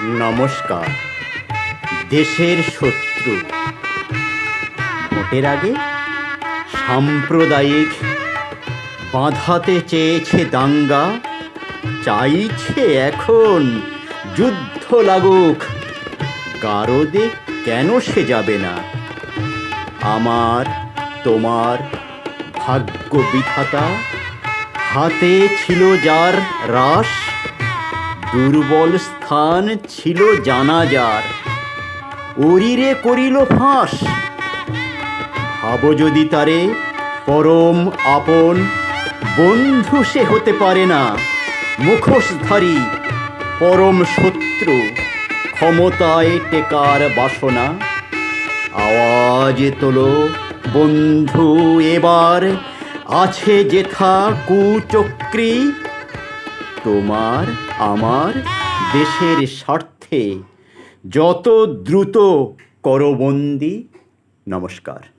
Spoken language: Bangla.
নমস্কার। দেশের শত্রু ভোটের আগে সাম্প্রদায়িক বাঁধাতে চেয়েছে দাঙ্গা, চাইছে এখন যুদ্ধ লাগুক। গারদে কেন সে যাবে না? আমার তোমার ভাগ্য বিধাতা হাতে ছিল যার রাস, দুর্বল স্থান ছিল জানা যার, অরিরে করিল ফাঁস। ভাবো যদি তারে পরম আপন, বন্ধু সে হতে পারে না। মুখোশধারী পরম শত্রু, ক্ষমতায় টেকার বাসনা। আওয়াজ তোলো বন্ধু এবার, আছে যেথা কুচক্রী। তোমার আমার দেশের স্বার্থে যত দ্রুত করো বন্দী। নমস্কার।